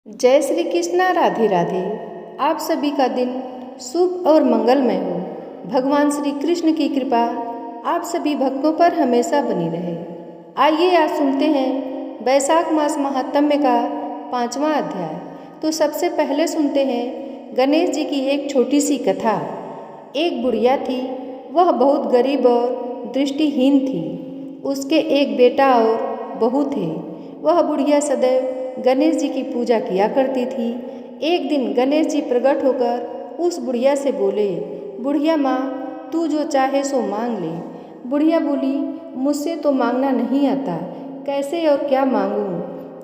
जय श्री कृष्णा। राधे राधे। आप सभी का दिन शुभ और मंगलमय हो। भगवान श्री कृष्ण की कृपा आप सभी भक्तों पर हमेशा बनी रहे। आइए आज सुनते हैं वैशाख मास महात्म्य का 5वां अध्याय। तो सबसे पहले सुनते हैं गणेश जी की एक छोटी सी कथा। एक बुढ़िया थी, वह बहुत गरीब और दृष्टिहीन थी। उसके एक बेटा और बहू थे। वह बुढ़िया सदैव गणेश जी की पूजा किया करती थी। एक दिन गणेश जी प्रकट होकर उस बुढ़िया से बोले, बुढ़िया माँ, तू जो चाहे सो मांग ले। बुढ़िया बोली, मुझसे तो मांगना नहीं आता, कैसे और क्या मांगूं।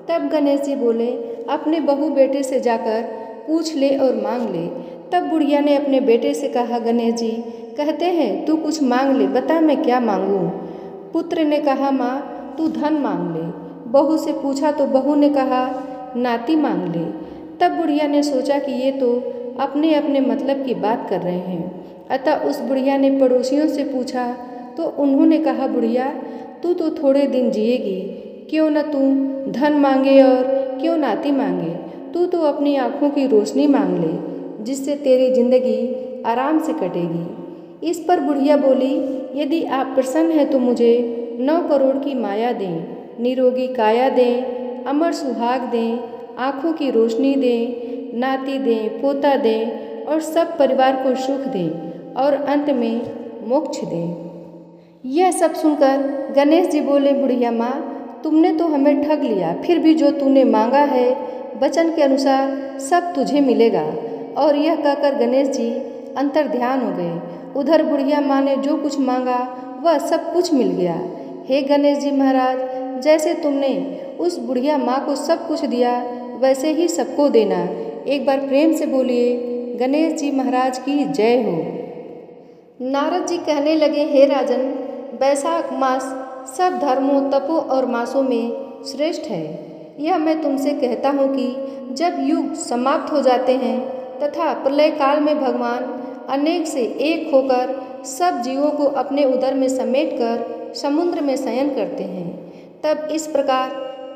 तब गणेश जी बोले, अपने बहू बेटे से जाकर पूछ ले और मांग ले। तब बुढ़िया ने अपने बेटे से कहा, गणेश जी कहते हैं तू कुछ मांग ले, बता मैं क्या मांगूं। पुत्र ने कहा, माँ तू धन मांग ले। बहू से पूछा तो बहू ने कहा, नाती मांग ले। तब बुढ़िया ने सोचा कि ये तो अपने अपने मतलब की बात कर रहे हैं। अतः उस बुढ़िया ने पड़ोसियों से पूछा तो उन्होंने कहा, बुढ़िया तू तो थोड़े दिन जिएगी, क्यों न तू धन मांगे और क्यों नाती मांगे। तू तो अपनी आँखों की रोशनी मांग ले, जिससे तेरी जिंदगी आराम से कटेगी। इस पर बुढ़िया बोली, यदि आप प्रसन्न हैं तो मुझे 9 करोड़ की माया दें, निरोगी काया दें, अमर सुहाग दें, आँखों की रोशनी दें, नाती दें, पोता दें और सब परिवार को सुख दें और अंत में मोक्ष दें। यह सब सुनकर गणेश जी बोले, बुढ़िया माँ तुमने तो हमें ठग लिया, फिर भी जो तूने मांगा है वचन के अनुसार सब तुझे मिलेगा। और यह कहकर गणेश जी अंतर्ध्यान हो गए। उधर बुढ़िया माँ ने जो कुछ मांगा वह सब कुछ मिल गया। हे गणेश जी महाराज, जैसे तुमने उस बुढ़िया माँ को सब कुछ दिया वैसे ही सबको देना। एक बार प्रेम से बोलिए, गणेश जी महाराज की जय हो। नारद जी कहने लगे, हे राजन, वैशाख मास सब धर्मों, तपों और मासों में श्रेष्ठ है। यह मैं तुमसे कहता हूँ कि जब युग समाप्त हो जाते हैं तथा प्रलय काल में भगवान अनेक से एक होकर सब जीवों को अपने उदर में समेटकर समुद्र में शयन करते हैं, तब इस प्रकार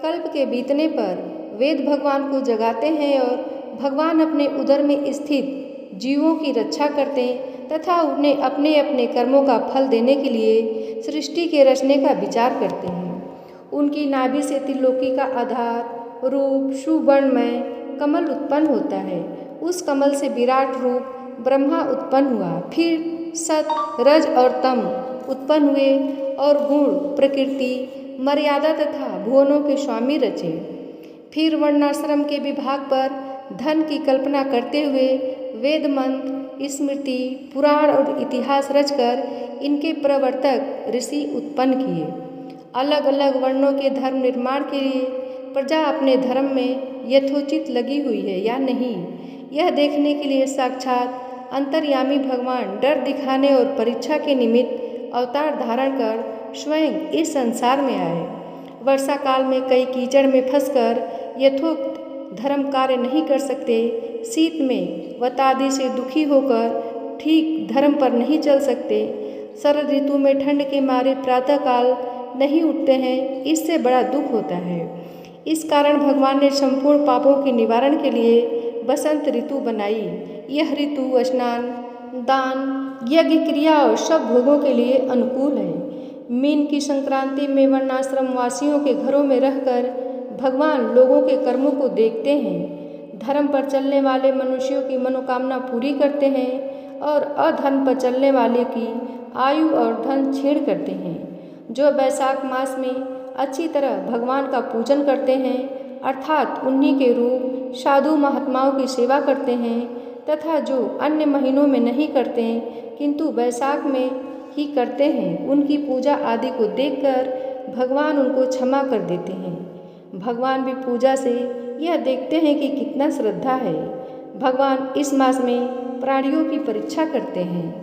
कल्प के बीतने पर वेद भगवान को जगाते हैं और भगवान अपने उदर में स्थित जीवों की रक्षा करते तथा उन्हें अपने अपने कर्मों का फल देने के लिए सृष्टि के रचने का विचार करते हैं। उनकी नाभि से त्रिलोकी का आधार रूप सुवर्णमय कमल उत्पन्न होता है। उस कमल से विराट रूप ब्रह्मा उत्पन्न हुआ। फिर सत, रज और तम उत्पन्न हुए और गुण, प्रकृति, मर्यादा तथा भुवनों के स्वामी रचे। फिर वर्णाश्रम के विभाग पर धन की कल्पना करते हुए वेद मंत्र, स्मृति, पुराण और इतिहास रचकर इनके प्रवर्तक ऋषि उत्पन्न किए। अलग अलग वर्णों के धर्म निर्माण के लिए प्रजा अपने धर्म में यथोचित लगी हुई है या नहीं, यह देखने के लिए साक्षात अंतर्यामी भगवान डर दिखाने और परीक्षा के निमित्त अवतार धारण कर स्वयं इस संसार में आए। वर्षा काल में कई कीचड़ में फंसकर यथोक्त धर्म कार्य नहीं कर सकते, शीत में वतादि से दुखी होकर ठीक धर्म पर नहीं चल सकते, शरद ऋतु में ठंड के मारे प्रातःकाल नहीं उठते हैं, इससे बड़ा दुख होता है। इस कारण भगवान ने संपूर्ण पापों के निवारण के लिए बसंत ऋतु बनाई। यह ऋतु स्नान, दान, यज्ञ, क्रिया और सब भोगों के लिए अनुकूल है। मीन की संक्रांति में वर्णाश्रम वासियों के घरों में रहकर भगवान लोगों के कर्मों को देखते हैं, धर्म पर चलने वाले मनुष्यों की मनोकामना पूरी करते हैं और अधर्म पर चलने वाले की आयु और धन छीण करते हैं। जो वैशाख मास में अच्छी तरह भगवान का पूजन करते हैं, अर्थात उन्हीं के रूप साधु महात्माओं की सेवा करते हैं, तथा जो अन्य महीनों में नहीं करते किंतु वैशाख में ही करते हैं, उनकी पूजा आदि को देखकर भगवान उनको क्षमा कर देते हैं। भगवान भी पूजा से यह देखते हैं कि कितना श्रद्धा है। भगवान इस मास में प्राणियों की परीक्षा करते हैं।